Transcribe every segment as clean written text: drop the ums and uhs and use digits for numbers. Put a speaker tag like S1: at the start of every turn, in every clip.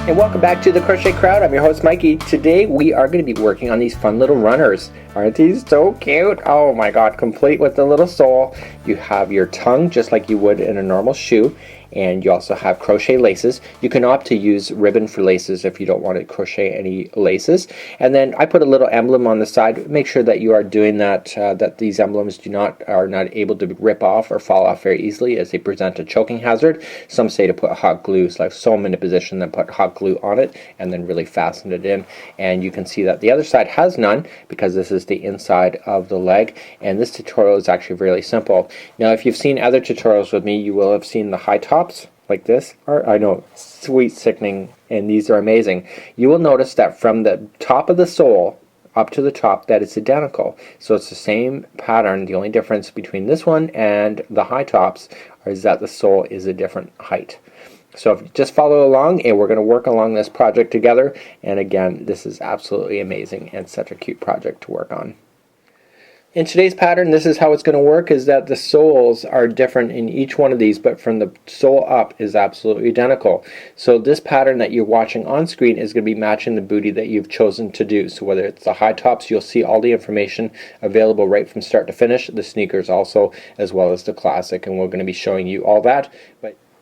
S1: And welcome back to the Crochet Crowd. I'm your host Mikey. Today we are going to be working on these fun little runners. Aren't these so cute? Oh my god, complete with the little sole. You have your tongue just like you would in a normal shoe, and you also have crochet laces. You can opt to use ribbon for laces if you don't want to crochet any laces. And then I put a little emblem on the side. Make sure that you are doing that, that these emblems are not able to rip off or fall off very easily, as they present a choking hazard. Some say to put hot glue, so I've sew them into position, then put hot glue on it and then really fasten it in. And you can see that the other side has none because this is the inside of the leg, and this tutorial is actually really simple. Now if you've seen other tutorials with me, you will have seen the high tops like this are, I know, sweet, sickening, and these are amazing. You will notice that from the top of the sole up to the top that it's identical, so it's the same pattern. The only difference between this one and the high tops is that the sole is a different height. So if you just follow along, and we're going to work along this project together. And again, this is absolutely amazing and such a cute project to work on. In today's pattern, this is how it's going to work, is that the soles are different in each one of these, but from the sole up is absolutely identical. So this pattern that you're watching on screen is going to be matching the booty that you've chosen to do. So whether it's the high tops, you'll see all the information available right from start to finish, the sneakers also, as well as the classic, and we're going to be showing you all that.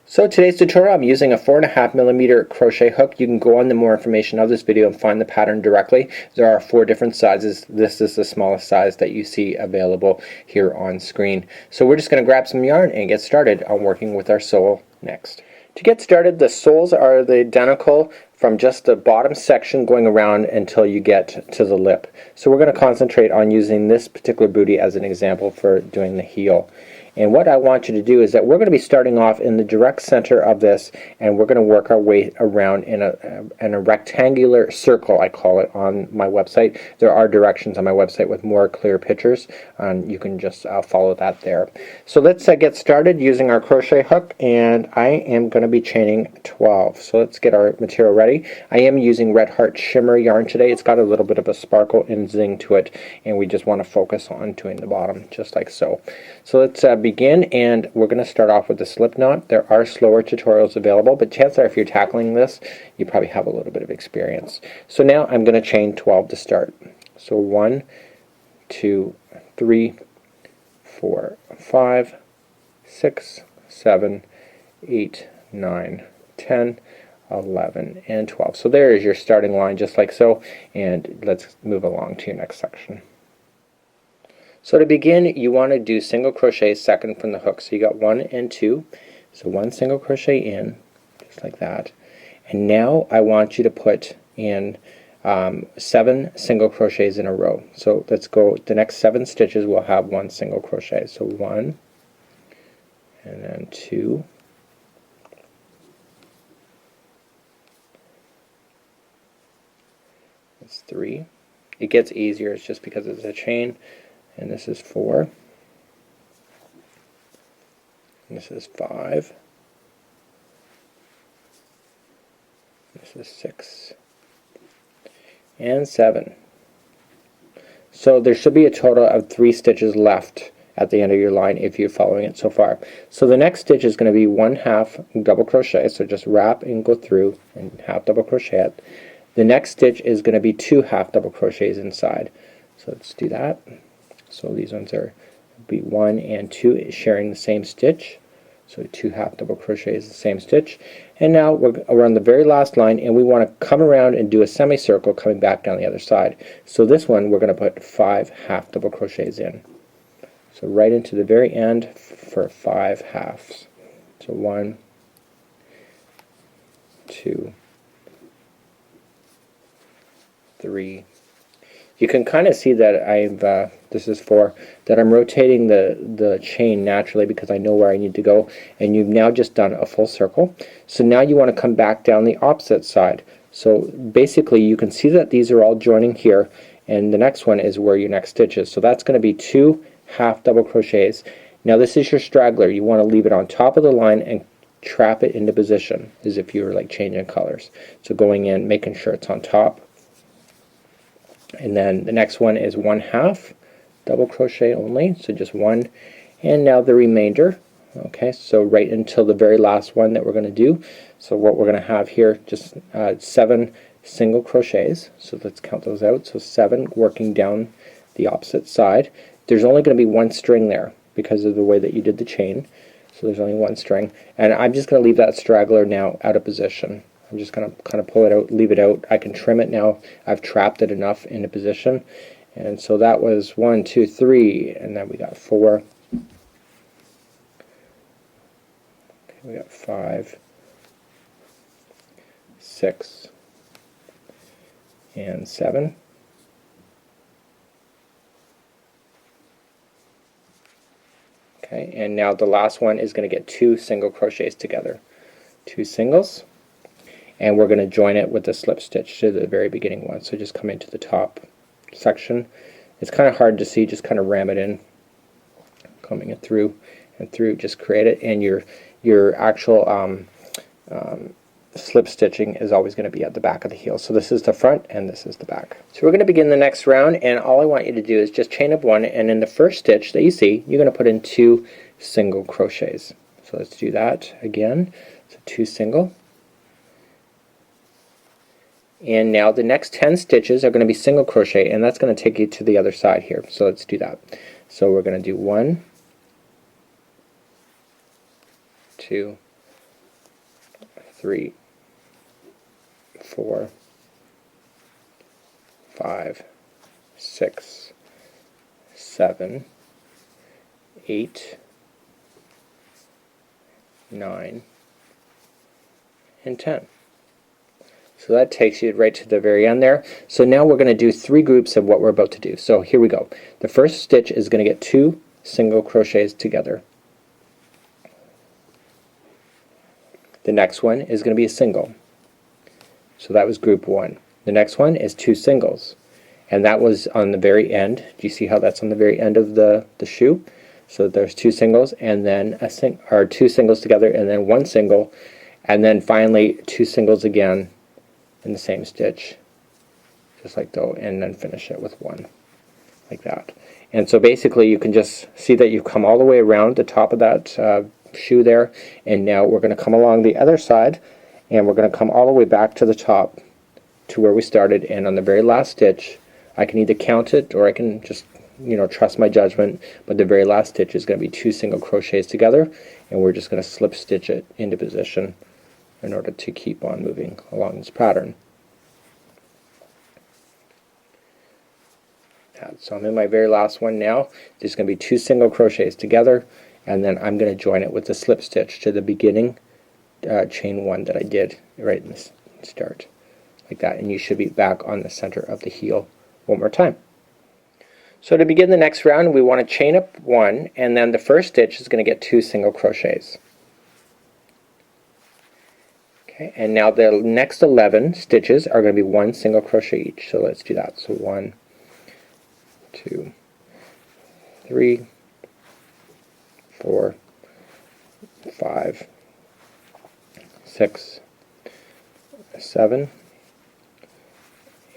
S1: So today's tutorial, I'm using a 4.5mm crochet hook. You can go on the more information of this video and find the pattern directly. There are 4 different sizes. This is the smallest size that you see available here on screen. So we're just going to grab some yarn and get started on working with our sole next. To get started, the soles are the identical from just the bottom section going around until you get to the lip. So we're going to concentrate on using this particular booty as an example for doing the heel. And what I want you to do is that we're going to be starting off in the direct center of this, and we're going to work our way around in a rectangular circle, I call it, on my website. There are directions on my website with more clear pictures, and you can just follow that there. So let's get started using our crochet hook, and I am going to be chaining 12. So let's get our material ready. I am using Red Heart Shimmer yarn today. It's got a little bit of a sparkle and zing to it, and we just want to focus on doing the bottom just like so. So let's begin, and we're going to start off with the Slipknot. There are slower tutorials available, but chances are if you're tackling this, you probably have a little bit of experience. So now I'm going to chain 12 to start. So 1, 2, 3, 4, 5, 6, 7, 8, 9, 10, 11, and 12. So there is your starting line just like so, and let's move along to your next section. So to begin, you want to do single crochet second from the hook. So you got 1 and 2. So 1 single crochet in, just like that. And now I want you to put in 7 single crochets in a row. So let's go, the next 7 stitches will have 1 single crochet. So 1, and then 2, that's 3. It gets easier, it's just because it's a chain. And this is 4. And this is 5. This is 6. And 7. So there should be a total of 3 stitches left at the end of your line if you're following it so far. So the next stitch is going to be 1/2 double crochet. So just wrap and go through and half double crochet it. The next stitch is going to be 2 half double crochets inside. So let's do that. So these ones are be 1 and 2 sharing the same stitch. So 2 half double crochets the same stitch. And now we're on the very last line, and we want to come around and do a semicircle coming back down the other side. So this one we're going to put 5 half double crochets in. So right into the very end for 5 halves. So 1, 2, 3. You can kind of see that I've, this is 4, that I'm rotating the chain naturally because I know where I need to go, and you've now just done a full circle. So now you want to come back down the opposite side. So basically you can see that these are all joining here, and the next one is where your next stitch is. So that's going to be 2 half double crochets. Now this is your straggler. You want to leave it on top of the line and trap it into position as if you were like changing colors. So going in, making sure it's on top. And then the next one is 1/2 double crochet only, so just 1, and now the remainder Okay, so right until the very last one that we're going to do. So what we're going to have here, just 7 single crochets. So let's count those out. So 7 working down the opposite side. There's only going to be 1 string there because of the way that you did the chain. So there's only 1 string, and I'm just going to leave that straggler now out of position. I'm just going to kind of pull it out, leave it out. I can trim it now. I've trapped it enough into position. And so that was 1, 2, 3, and then we got 4. Okay, we got 5, 6, and 7. Okay, and now the last one is going to get 2 single crochets together. 2 singles, and we're going to join it with the slip stitch to the very beginning one. So just come into the top section. It's kind of hard to see, just kind of ram it in, combing it through and through, just create it, and your actual slip stitching is always going to be at the back of the heel. So this is the front and this is the back. So we're going to begin the next round, and all I want you to do is just chain up 1, and in the first stitch that you see, you're going to put in 2 single crochets. So let's do that again. So 2 single, and now the next 10 stitches are going to be single crochet, and that's going to take you to the other side here. So let's do that. So we're going to do 1, 2, 3, 4, 5, 6, 7, 8, 9, and 10. So that takes you right to the very end there. So now we're going to do 3 groups of what we're about to do. So here we go. The first stitch is going to get 2 single crochets together. The next one is going to be a single. So that was group 1. The next one is 2 singles, and that was on the very end. Do you see how that's on the very end of the shoe? So there's 2 singles, and then 2 singles together, and then 1 single, and then finally 2 singles again in the same stitch, just like though, and then finish it with 1, like that. And so basically you can just see that you've come all the way around the top of that shoe there, and now we're going to come along the other side, and we're going to come all the way back to the top to where we started, and on the very last stitch I can either count it or I can just trust my judgment, but the very last stitch is going to be 2 single crochets together, and we're just going to slip stitch it into position in order to keep on moving along this pattern. So I'm in my very last one now. There's going to be 2 single crochets together, and then I'm going to join it with the slip stitch to the beginning chain 1 that I did right in the start, like that, and you should be back on the center of the heel one more time. So to begin the next round, we want to chain up 1, and then the first stitch is going to get 2 single crochets. Okay, and now the next 11 stitches are going to be 1 single crochet each. So let's do that. So 1, 2, 3, 4, 5, 6, 7,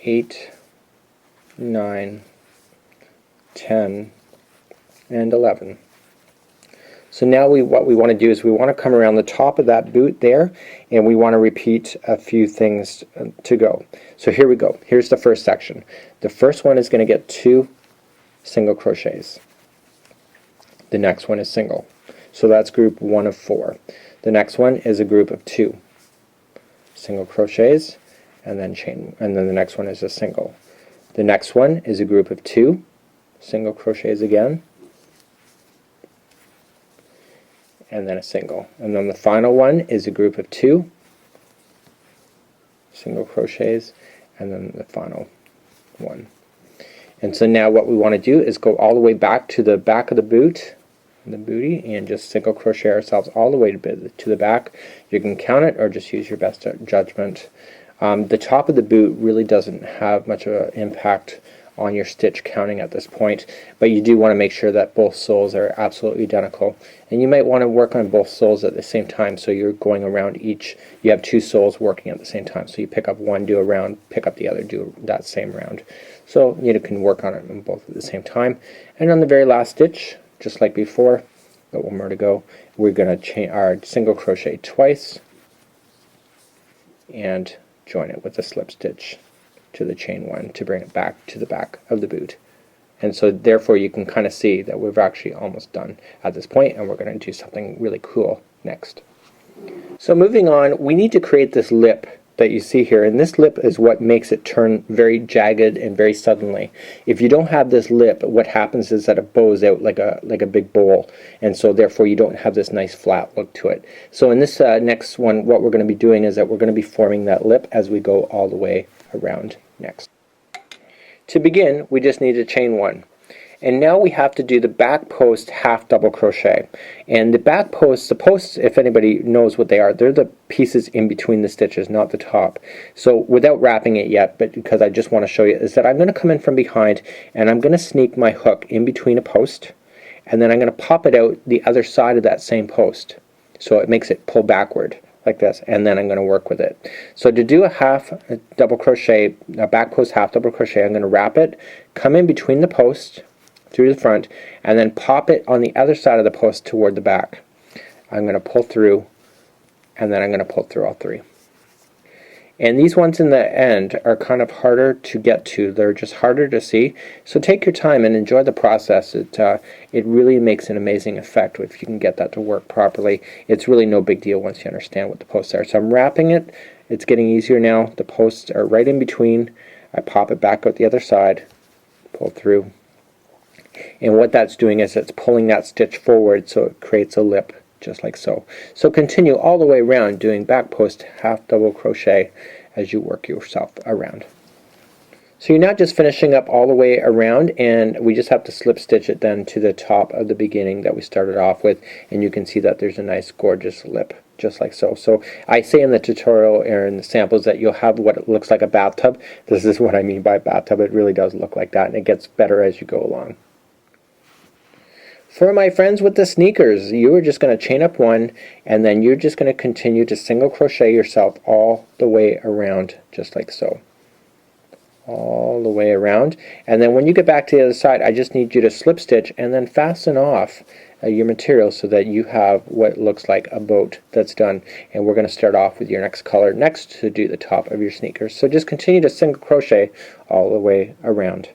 S1: 8, 9, 10, and 11. So now what we want to do is we want to come around the top of that boot there, and we want to repeat a few things to go. So here we go. Here's the first section. The first one is going to get 2 single crochets. The next one is single. So that's group 1 of 4. The next one is a group of 2 single crochets, and then chain, and then the next one is a single. The next one is a group of 2 single crochets again, and then a single. And then the final one is a group of 2 single crochets, and then the final one. And so now what we want to do is go all the way back to the back of the boot, the booty, and just single crochet ourselves all the way to the back. You can count it or just use your best judgment. The top of the boot really doesn't have much of an impact on your stitch counting at this point, but you do want to make sure that both soles are absolutely identical, and you might want to work on both soles at the same time, so you're going around each. You have 2 soles working at the same time, so you pick up one, do a round, pick up the other, do that same round. So you can work on it on both at the same time. And on the very last stitch, just like before, Got one more to go. We're going to chain our single crochet twice and join it with a slip stitch to the chain one to bring it back to the back of the boot. And so therefore you can kind of see that we've actually almost done at this point, and we're going to do something really cool next. So moving on, we need to create this lip that you see here, and this lip is what makes it turn very jagged and very suddenly. If you don't have this lip, what happens is that it bows out like a big bowl, and so therefore you don't have this nice flat look to it. So in this next one, what we're going to be doing is that we're going to be forming that lip as we go all the way around next. To begin, we just need to chain one. And now we have to do the back post half double crochet. And the back posts, the posts, if anybody knows what they are, they're the pieces in between the stitches, not the top. So without wrapping it yet, but because I just want to show you, is that I'm going to come in from behind and I'm going to sneak my hook in between a post, and then I'm going to pop it out the other side of that same post. So it makes it pull backward like this, and then I'm going to work with it. So to do a double crochet, a back post half double crochet, I'm going to wrap it, come in between the post through the front, and then pop it on the other side of the post toward the back. I'm going to pull through, and then I'm going to pull through all three. And these ones in the end are kind of harder to get to. They're just harder to see. So take your time and enjoy the process. It really makes an amazing effect if you can get that to work properly. It's really no big deal once you understand what the posts are. So I'm wrapping it. It's getting easier now. The posts are right in between. I pop it back out the other side, pull through. And what that's doing is it's pulling that stitch forward so it creates a lip, just like so. So continue all the way around doing back post half double crochet as you work yourself around. So you're not just finishing up all the way around, and we just have to slip stitch it then to the top of the beginning that we started off with, and you can see that there's a nice gorgeous lip, just like so. So I say in the tutorial or in the samples that you'll have what looks like a bathtub. This is what I mean by bathtub. It really does look like that, and it gets better as you go along. For my friends with the sneakers, you are just going to chain up one, and then you're just going to continue to single crochet yourself all the way around, just like so. All the way around, and then when you get back to the other side, I just need you to slip stitch and then fasten off your material so that you have what looks like a boat that's done. And we're going to start off with your next color next to do the top of your sneakers. So just continue to single crochet all the way around.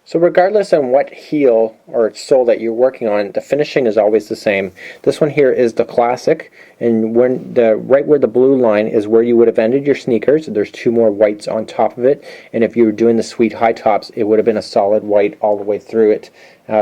S1: So regardless on what heel or sole that you're working on, the finishing is always the same. This one here is the classic, and right where the blue line is where you would have ended your sneakers. There's two more whites on top of it, and if you were doing the sweet high tops, it would have been a solid white all the way through it,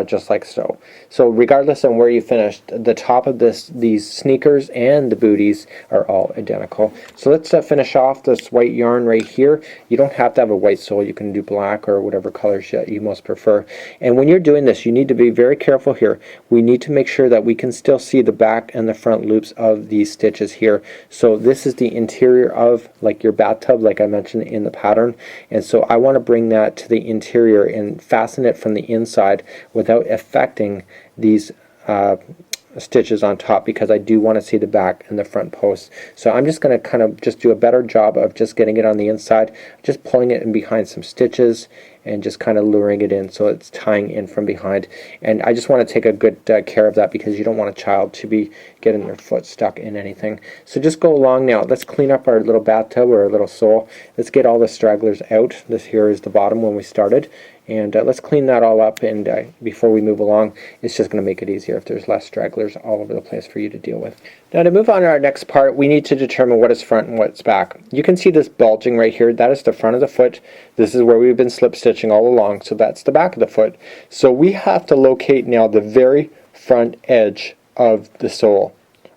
S1: just like so. So regardless on where you finished, the top of these sneakers and the booties are all identical. So let's finish off this white yarn right here. You don't have to have a white sole. You can do black or whatever colors you most prefer. And when you're doing this, you need to be very careful here. We need to make sure that we can still see the back and the front loops of these stitches here. So this is the interior of like your bathtub, like I mentioned in the pattern, and so I want to bring that to the interior and fasten it from the inside without affecting these stitches on top, because I do want to see the back and the front posts. So I'm just going to kind of just do a better job of just getting it on the inside, just pulling it in behind some stitches and just kind of luring it in so it's tying in from behind. And I just want to take a good care of that, because you don't want a child to be getting their foot stuck in anything. So just go along now. Let's clean up our little bathtub or our little sole. Let's get all the stragglers out. This here is the bottom when we started. And let's clean that all up, and before we move along, it's just going to make it easier if there's less stragglers all over the place for you to deal with. Now to move on to our next part, we need to determine what is front and what's back. You can see this bulging right here. That is the front of the foot. This is where we've been slip stitching all along, so that's the back of the foot. So we have to locate now the very front edge of the sole,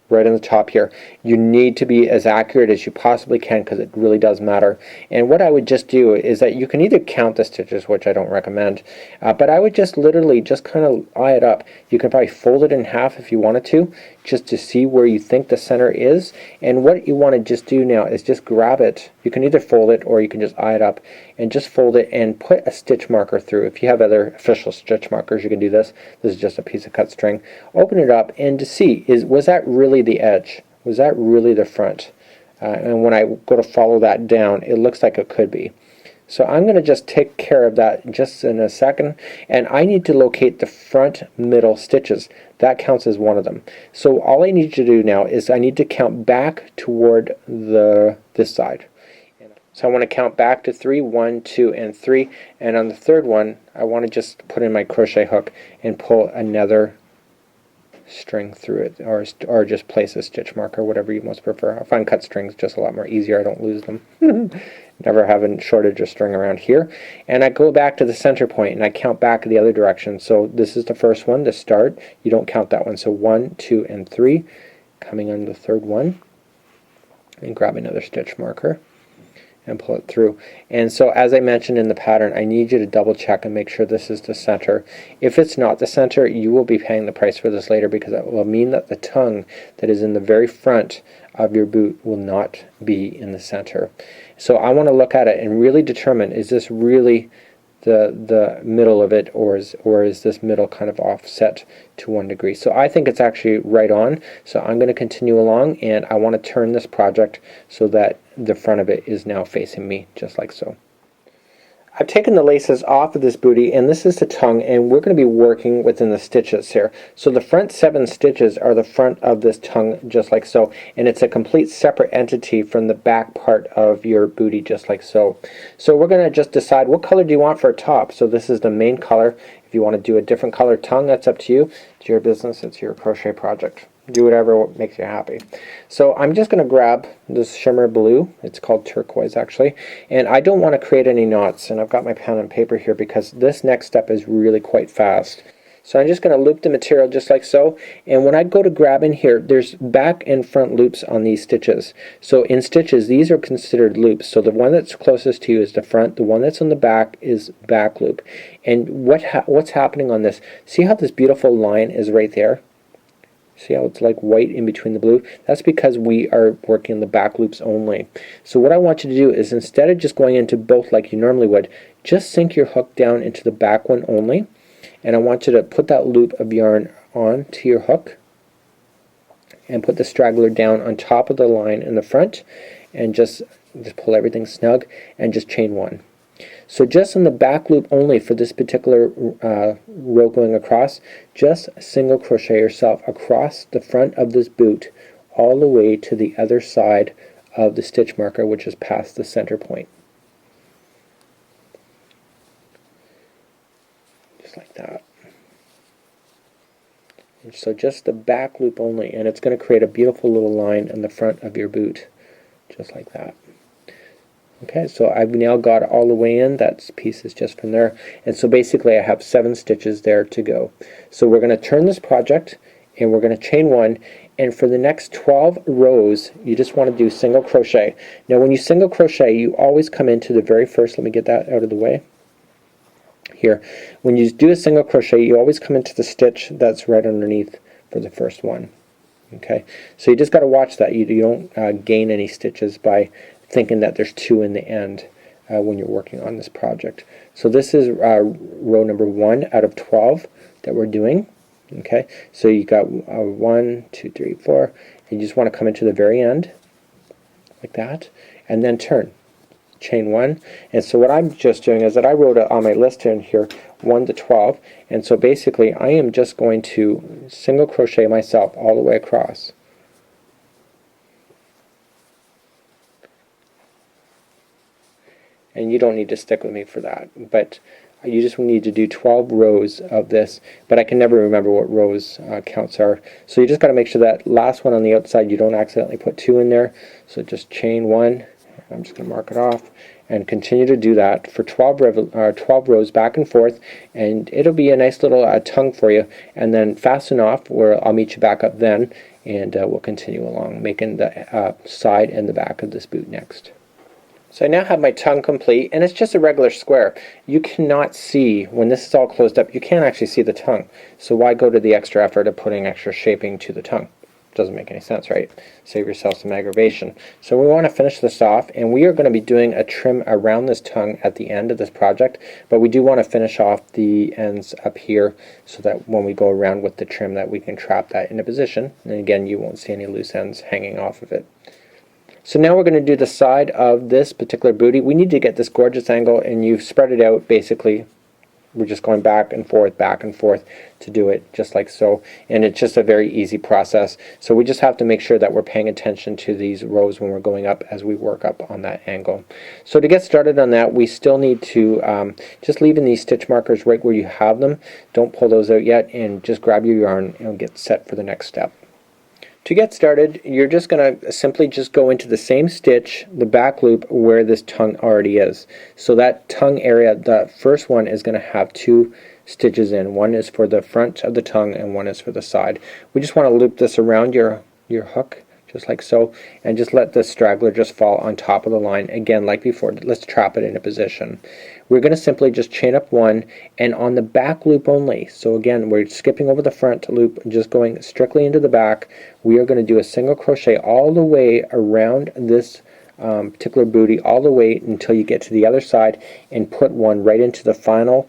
S1: right on the top here. You need to be as accurate as you possibly can, because it really does matter. And what I would just do is that you can either count the stitches, which I don't recommend, but I would just literally just kind of eye it up. You can probably fold it in half if you wanted to, just to see where you think the center is. And what you want to just do now is just grab it. You can either fold it or you can just eye it up and just fold it and put a stitch marker through. If you have other official stitch markers, you can do this. This is just a piece of cut string. Open it up and to see, was that really the edge? Was that really the front? And when I go to follow that down, it looks like it could be. So I'm going to just take care of that just in a second, and I need to locate the front middle stitches. That counts as one of them. So all I need to do now is I need to count back toward this side. So I want to count back to 3, 1, 2, and 3, and on the third one I want to just put in my crochet hook and pull another string through it, or just place a stitch marker, whatever you most prefer. I find cut strings just a lot more easier. I don't lose them. Never have a shortage of string around here. And I go back to the center point and I count back the other direction. So this is the first one to start. You don't count that one. So 1, 2, and 3. Coming on the third one and grab another stitch marker and pull it through. And so as I mentioned in the pattern, I need you to double check and make sure this is the center. If it's not the center, you will be paying the price for this later, because it will mean that the tongue that is in the very front of your boot will not be in the center. So I want to look at it and really determine, is this really the middle of it, or is this middle kind of offset to 1 degree? So I think it's actually right on. So I'm going to continue along, and I want to turn this project so that the front of it is now facing me, just like so. I've taken the laces off of this booty, and this is the tongue, and we're going to be working within the stitches here. So the front 7 stitches are the front of this tongue, just like so, and it's a complete separate entity from the back part of your booty, just like so. So we're going to just decide what color do you want for a top. So this is the main color. If you want to do a different color tongue, that's up to you. It's your business. It's your crochet project. Do whatever makes you happy. So I'm just going to grab this shimmer blue. It's called turquoise actually, and I don't want to create any knots, and I've got my pen and paper here because this next step is really quite fast. So I'm just going to loop the material just like so, and when I go to grab in here, there's back and front loops on these stitches. So in stitches, these are considered loops. So the one that's closest to you is the front, the one that's on the back is back loop. And what's happening on this? See how this beautiful line is right there? See how it's like white in between the blue? That's because we are working the back loops only. So what I want you to do is, instead of just going into both like you normally would, just sink your hook down into the back one only, and I want you to put that loop of yarn on to your hook and put the straggler down on top of the line in the front, and just pull everything snug and just chain 1. So just in the back loop only for this particular row going across, just single crochet yourself across the front of this boot all the way to the other side of the stitch marker, which is past the center point. Just like that. And so just the back loop only, and it's going to create a beautiful little line in the front of your boot, just like that. Okay, so I've now got all the way in. That piece is just from there, and so basically I have 7 stitches there to go. So we're going to turn this project, and we're going to chain 1, and for the next 12 rows you just want to do single crochet. Now when you single crochet, you always come into the very first, let me get that out of the way here. When you do a single crochet, you always come into the stitch that's right underneath for the first one. Okay, so you just got to watch that you don't gain any stitches by thinking that there's 2 in the end when you're working on this project. So this is row number 1 out of 12 that we're doing. Okay, so you got 1, 2, 3, 4, and you just want to come into the very end like that, and then turn, chain 1. And so what I'm just doing is that I wrote it on my list in here 1 to 12, and so basically I am just going to single crochet myself all the way across. And you don't need to stick with me for that, but you just need to do 12 rows of this, but I can never remember what rows counts are. So you just got to make sure that last one on the outside you don't accidentally put 2 in there. So just chain 1, I'm just going to mark it off, and continue to do that for 12 rows back and forth, and it'll be a nice little tongue for you. And then fasten off, where I'll meet you back up then, and we'll continue along making the side and the back of this boot next. So I now have my tongue complete, and it's just a regular square. You cannot see, when this is all closed up, you can't actually see the tongue. So why go to the extra effort of putting extra shaping to the tongue? Doesn't make any sense, right? Save yourself some aggravation. So we want to finish this off, and we are going to be doing a trim around this tongue at the end of this project, but we do want to finish off the ends up here so that when we go around with the trim that we can trap that into position, and again you won't see any loose ends hanging off of it. So now we're going to do the side of this particular booty. We need to get this gorgeous angle, and you've spread it out basically. We're just going back and forth to do it just like so, and it's just a very easy process. So we just have to make sure that we're paying attention to these rows when we're going up as we work up on that angle. So to get started on that, we still need to just leave in these stitch markers right where you have them. Don't pull those out yet, and just grab your yarn and get set for the next step. To get started, you're just going to simply just go into the same stitch, the back loop, where this tongue already is. So that tongue area, the first one, is going to have 2 stitches in. One is for the front of the tongue and one is for the side. We just want to loop this around your hook, just like so, and just let the straggler just fall on top of the line. Again, like before, let's trap it into position. We're going to simply just chain up 1, and on the back loop only. So again, we're skipping over the front loop and just going strictly into the back. We are going to do a single crochet all the way around this particular booty, all the way until you get to the other side, and put 1 right into the final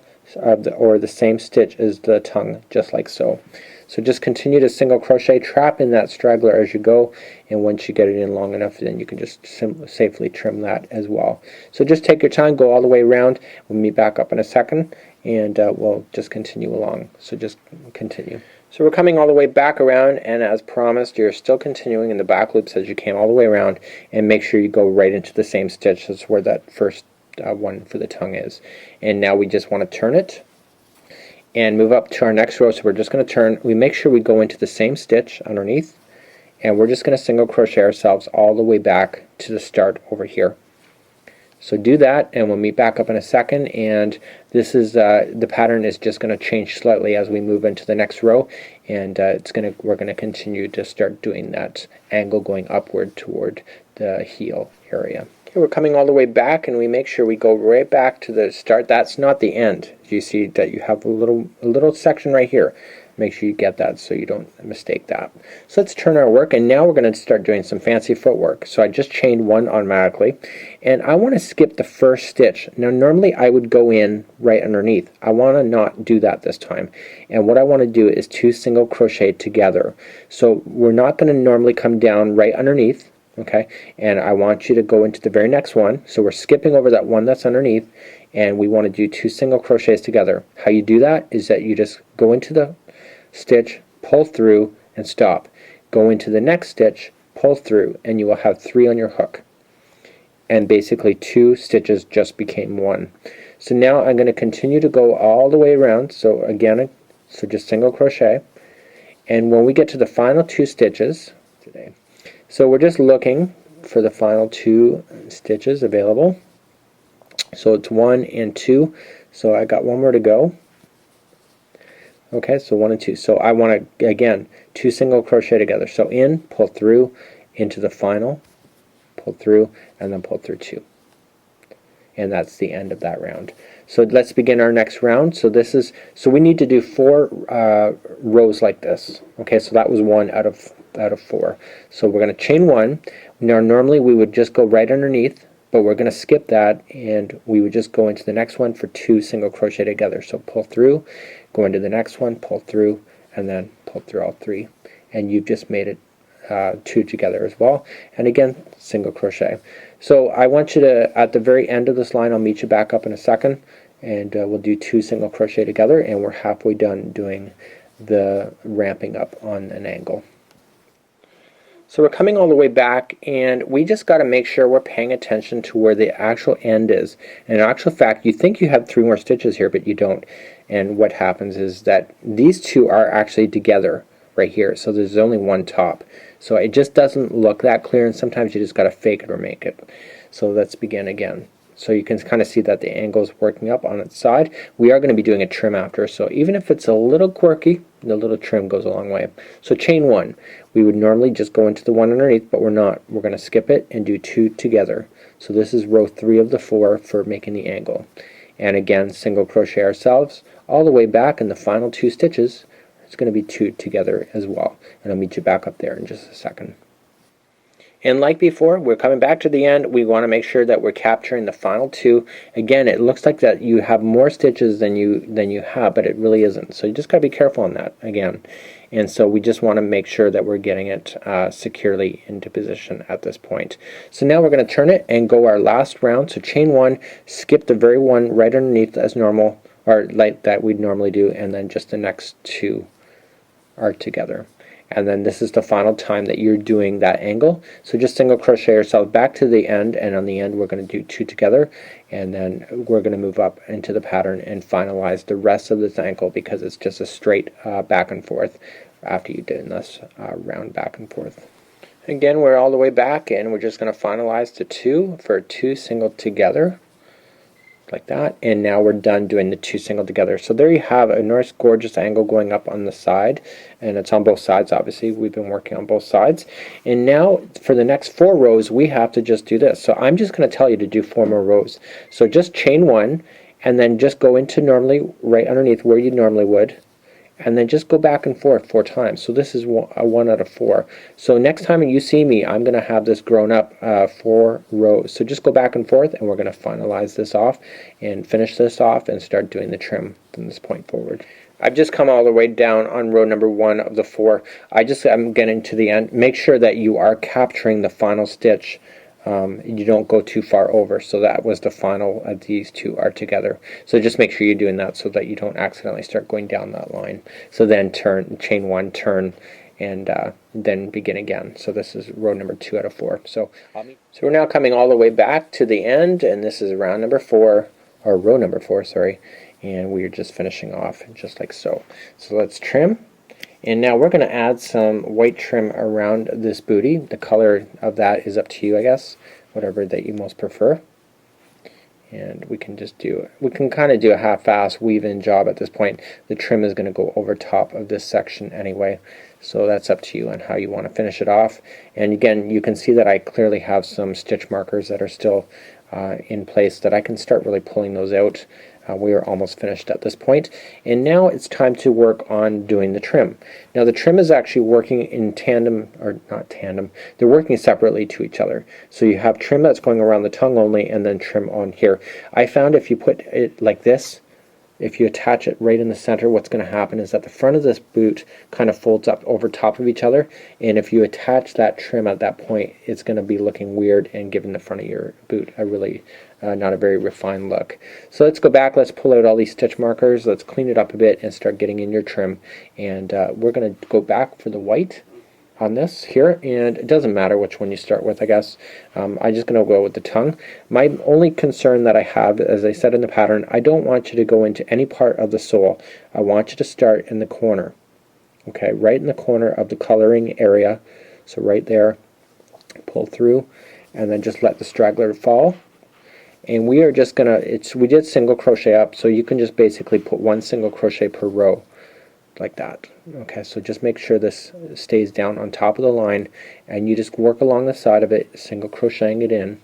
S1: or the same stitch as the tongue, just like so. So just continue to single crochet, trap in that straggler as you go, and once you get it in long enough, then you can just safely trim that as well. So just take your time, go all the way around. We'll meet back up in a second, and we'll just continue along. So just continue. So we're coming all the way back around, and as promised, you're still continuing in the back loops as you came all the way around, and make sure you go right into the same stitch. That's where that first one for the tongue is. And now we just want to turn it and move up to our next row. So we're just going to turn. We make sure we go into the same stitch underneath, and we're just going to single crochet ourselves all the way back to the start over here. So do that, and we'll meet back up in a second. And this is the pattern is just going to change slightly as we move into the next row, and we're going to continue to start doing that angle going upward toward the heel area. Okay, we're coming all the way back, and we make sure we go right back to the start. That's not the end. You see that you have a little section right here. Make sure you get that so you don't mistake that. So let's turn our work, and now we're going to start doing some fancy footwork. So I just chained 1 automatically, and I want to skip the first stitch. Now normally I would go in right underneath. I want to not do that this time, and what I want to do is 2 single crochet together. So we're not going to normally come down right underneath. Okay, and I want you to go into the very next one. So we're skipping over that one that's underneath, and we want to do 2 single crochets together. How you do that is that you just go into the stitch, pull through, and stop. Go into the next stitch, pull through, and you will have 3 on your hook. And basically 2 stitches just became 1. So now I'm going to continue to go all the way around. So again, so just single crochet, and when we get to the final 2 stitches today, so we're just looking for the final 2 stitches available. So it's 1 and 2. So I got 1 more to go. Okay, so 1 and 2. So I want to, again, 2 single crochet together. So in, pull through, into the final, pull through, and then pull through 2. And that's the end of that round. So let's begin our next round. So we need to do 4 rows like this. Okay, so that was 1 out of 4. So we're going to chain 1. Now normally we would just go right underneath, but we're going to skip that, and we would just go into the next one for 2 single crochet together. So pull through, go into the next one, pull through, and then pull through all 3, and you've just made it 2 together as well. And again, single crochet. So I want you to, at the very end of this line, I'll meet you back up in a second, and we'll do 2 single crochet together, and we're halfway done doing the ramping up on an angle. So we're coming all the way back, and we just got to make sure we're paying attention to where the actual end is. And in actual fact, you think you have 3 more stitches here, but you don't. And what happens is that these 2 are actually together right here. So there's only 1 top. So it just doesn't look that clear, and sometimes you just got to fake it or make it. So let's begin again. So you can kind of see that the angle is working up on its side. We are going to be doing a trim after, so even if it's a little quirky, the little trim goes a long way. So chain 1. We would normally just go into the one underneath, but we're not. We're going to skip it and do 2 together. So this is row 3 of the 4 for making the angle. And again, single crochet ourselves all the way back, in the final 2 stitches it's going to be 2 together as well. And I'll meet you back up there in just a second. And like before, we're coming back to the end. We want to make sure that we're capturing the final two. Again, it looks like that you have more stitches than you have, but it really isn't. So you just got to be careful on that again. And so we just want to make sure that we're getting it securely into position at this point. So now we're going to turn it and go our last round. So chain one, skip the very one right underneath as normal, or like that we'd normally do, and then just the next two are together. And then this is the final time that you're doing that angle. So just single crochet yourself back to the end, and on the end we're going to do two together, and then we're going to move up into the pattern and finalize the rest of this angle, because it's just a straight back and forth after you did this round back and forth. Again, we're all the way back, and we're just going to finalize the two for two single together, like that, and now we're done doing the two single together. So there you have a nice gorgeous angle going up on the side, and it's on both sides. Obviously we've been working on both sides, and now for the next 4 rows we have to just do this. So I'm just going to tell you to do 4 more rows. So just chain one, and then just go into normally right underneath where you normally would, and then just go back and forth 4 times. So this is a 1 out of 4. So next time you see me, I'm going to have this grown up 4 rows. So just go back and forth, and we're going to finalize this off and finish this off and start doing the trim from this point forward. I've just come all the way down on row number 1 of the 4. I'm getting to the end. Make sure that you are capturing the final stitch. You don't go too far over. So that was the final of these two are together. So just make sure you're doing that so that you don't accidentally start going down that line. So then turn, chain one, turn, and then begin again. So this is row number 2 out of 4. So we're now coming all the way back to the end, and this is round number 4, or row number 4, sorry, and we're just finishing off just like so. So let's trim. And now we're going to add some white trim around this booty. The color of that is up to you, I guess, whatever that you most prefer. And we can just we can kind of do a half-ass weave-in job at this point. The trim is going to go over top of this section anyway, so that's up to you on how you want to finish it off. And again, you can see that I clearly have some stitch markers that are still in place that I can start really pulling those out. We are almost finished at this point, and now it's time to work on doing the trim. Now the trim is actually working in tandem, or not tandem, they're working separately to each other. So you have trim that's going around the tongue only, and then trim on here. I found if you put it like this, if you attach it right in the center, what's going to happen is that the front of this boot kind of folds up over top of each other, and if you attach that trim at that point, it's going to be looking weird and giving the front of your boot a really not a very refined look. So let's go back, let's pull out all these stitch markers, let's clean it up a bit and start getting in your trim. And we're going to go back for the white on this here, and it doesn't matter which one you start with, I guess. I'm just going to go with the tongue. My only concern that I have, as I said in the pattern, I don't want you to go into any part of the sole. I want you to start in the corner, okay, right in the corner of the coloring area. So right there, pull through, and then just let the straggler fall. And we are just gonna, we did single crochet up, so you can just basically put 1 single crochet per row, like that. Okay, so just make sure this stays down on top of the line, and you just work along the side of it, single crocheting it in,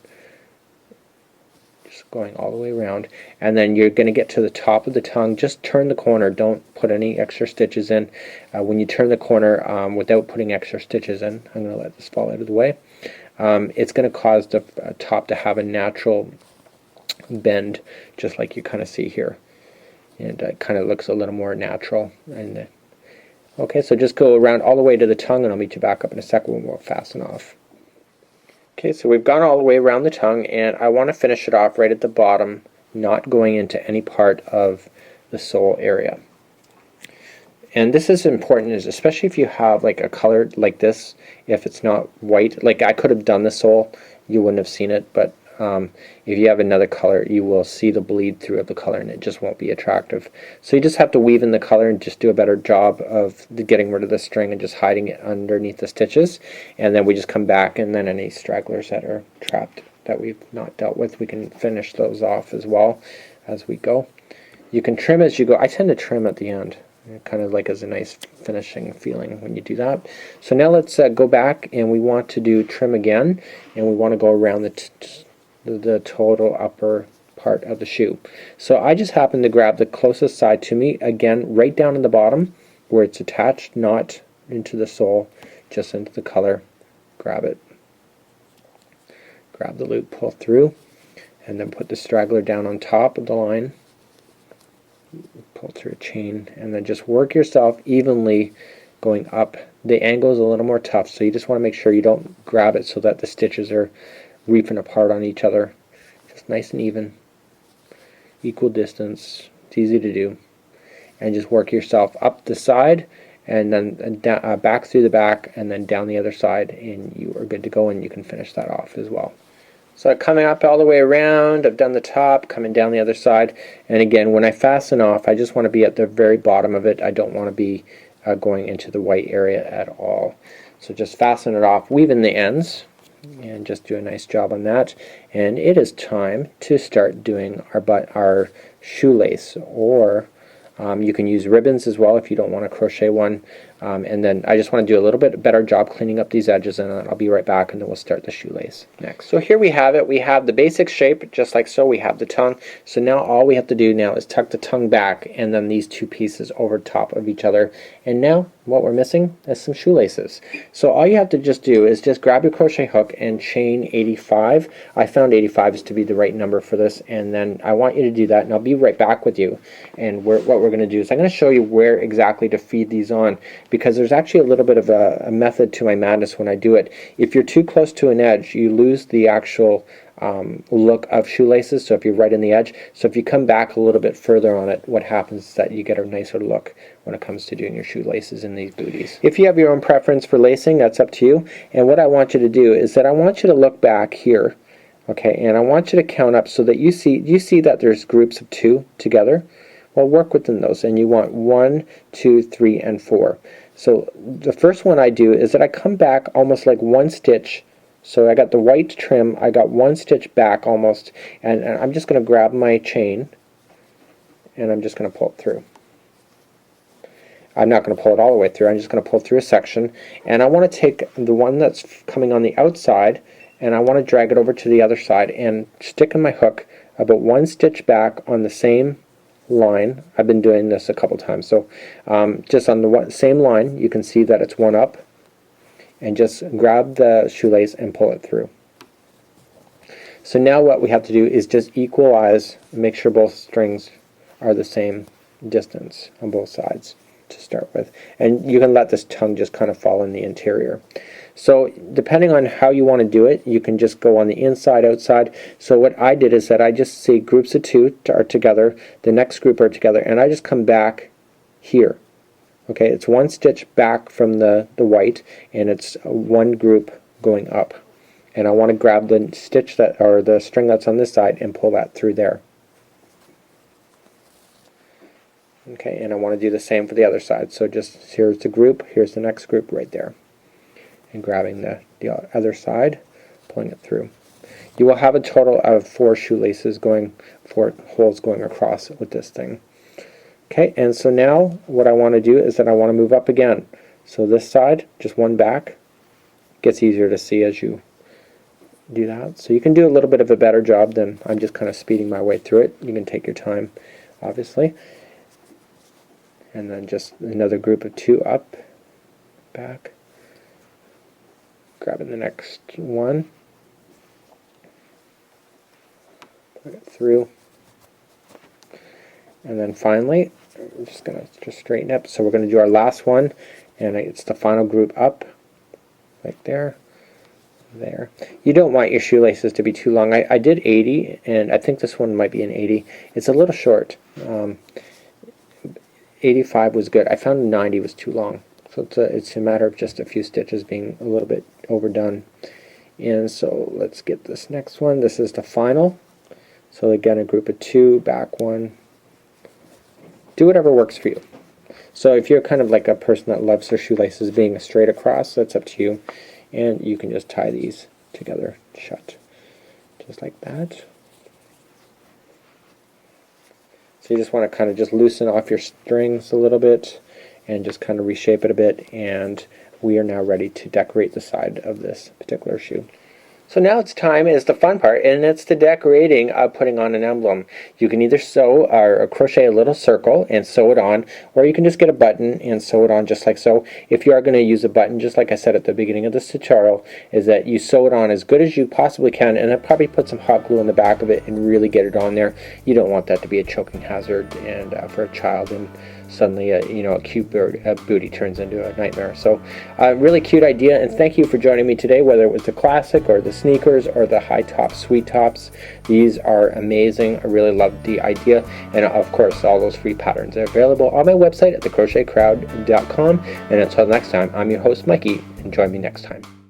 S1: just going all the way around, and then you're going to get to the top of the tongue. Just turn the corner, don't put any extra stitches in. When you turn the corner without putting extra stitches in, I'm going to let this fall out of the way, it's going to cause the top to have a natural bend, just like you kind of see here, and it kind of looks a little more natural. And okay, so just go around all the way to the tongue, and I'll meet you back up in a second when we'll fasten off. Okay, so we've gone all the way around the tongue, and I want to finish it off right at the bottom, not going into any part of the sole area. And this is important, especially if you have like a color like this. If it's not white, like I could have done the sole, you wouldn't have seen it, but if you have another color, you will see the bleed through of the color, and it just won't be attractive. So you just have to weave in the color and just do a better job of getting rid of the string and just hiding it underneath the stitches. And then we just come back, and then any stragglers that are trapped that we've not dealt with, we can finish those off as well as we go. You can trim as you go. I tend to trim at the end, kind of like as a nice finishing feeling when you do that. So now let's go back, and we want to do trim again, and we want to go around the total upper part of the shoe. So I just happen to grab the closest side to me, again right down in the bottom where it's attached, not into the sole, just into the color. Grab it grab the loop, pull through, and then put the straggler down on top of the line, pull through a chain, and then just work yourself evenly going up. The angle is a little more tough, so you just want to make sure you don't grab it so that the stitches are reefing apart on each other. Just nice and even, equal distance. It's easy to do. And just work yourself up the side and then back through the back and then down the other side, and you are good to go, and you can finish that off as well. So coming up all the way around, I've done the top, coming down the other side, and again when I fasten off I just want to be at the very bottom of it. I don't want to be going into the white area at all. So just fasten it off, weaving the ends, and just do a nice job on that. And it is time to start doing our shoelace, or you can use ribbons as well if you don't want to crochet one. And then I just want to do a little bit better job cleaning up these edges, and then I'll be right back and then we'll start the shoelace next. So here we have it. We have the basic shape just like so. We have the tongue. So now all we have to do now is tuck the tongue back and then these two pieces over top of each other. And now what we're missing is some shoelaces. So all you have to just do is just grab your crochet hook and chain 85. I found 85 is to be the right number for this, and then I want you to do that, and I'll be right back with you. And what we're going to do is I'm going to show you where exactly to feed these on, because there's actually a little bit of a method to my madness when I do it. If you're too close to an edge, you lose the actual look of shoelaces, so if you're right in the edge. So if you come back a little bit further on it, what happens is that you get a nicer look when it comes to doing your shoelaces in these booties. If you have your own preference for lacing, that's up to you. And what I want you to do is that I want you to look back here, okay, and I want you to count up so that you see that there's groups of 2 together. Well, work within those, and you want 1, 2, 3, and 4. So the first one I do is that I come back almost like 1 stitch. So I got the white trim, I got 1 stitch back almost, and I'm just going to grab my chain and I'm just going to pull it through. I'm not going to pull it all the way through, I'm just going to pull through a section, and I want to take the one that's coming on the outside and I want to drag it over to the other side and stick in my hook about 1 stitch back on the same line. I've been doing this a couple times, so just on the same line you can see that it's 1 up, and just grab the shoelace and pull it through. So now what we have to do is just equalize, make sure both strings are the same distance on both sides to start with, and you can let this tongue just kind of fall in the interior. So depending on how you want to do it, you can just go on the inside, outside. So what I did is that I just see groups of 2 are together, the next group are together, and I just come back here. Okay, it's 1 stitch back from the white, and it's 1 group going up. And I want to grab the stitch that, or the string that's on this side, and pull that through there. Okay, and I want to do the same for the other side. So just here's the group, here's the next group right there. And grabbing the other side, pulling it through. You will have a total of 4 shoelaces going, 4 holes going across with this thing. Okay, and so now what I want to do is that I want to move up again. So this side, just 1 back. Gets easier to see as you do that. So you can do a little bit of a better job than I'm just kind of speeding my way through it. You can take your time, obviously. And then just another group of 2 up, back. Grabbing the next one. Put it through. And then finally, we're just going to just straighten up. So we're going to do our last one, and it's the final group up, right there, there. You don't want your shoelaces to be too long. I did 80, and I think this one might be an 80. It's a little short. 85 was good. I found 90 was too long. So it's a matter of just a few stitches being a little bit overdone. And so let's get this next one. This is the final. So again, a group of 2, back 1. Do whatever works for you. So if you're kind of like a person that loves their shoelaces being straight across, that's up to you. And you can just tie these together shut. Just like that. So you just want to kind of just loosen off your strings a little bit and just kind of reshape it a bit, and we are now ready to decorate the side of this particular shoe. So now it's time, is the fun part, and it's the decorating of putting on an emblem. You can either sew or crochet a little circle and sew it on, or you can just get a button and sew it on just like so. If you are going to use a button, just like I said at the beginning of this tutorial, is that you sew it on as good as you possibly can, and then probably put some hot glue in the back of it and really get it on there. You don't want that to be a choking hazard and for a child, and suddenly a cute booty turns into a nightmare. So really cute idea, and thank you for joining me today, whether it was the classic or the sneakers or the high top sweet tops. These are amazing. I really love the idea, and of course all those free patterns are available on my website at thecrochetcrowd.com. And until next time, I'm your host Mikey, and join me next time.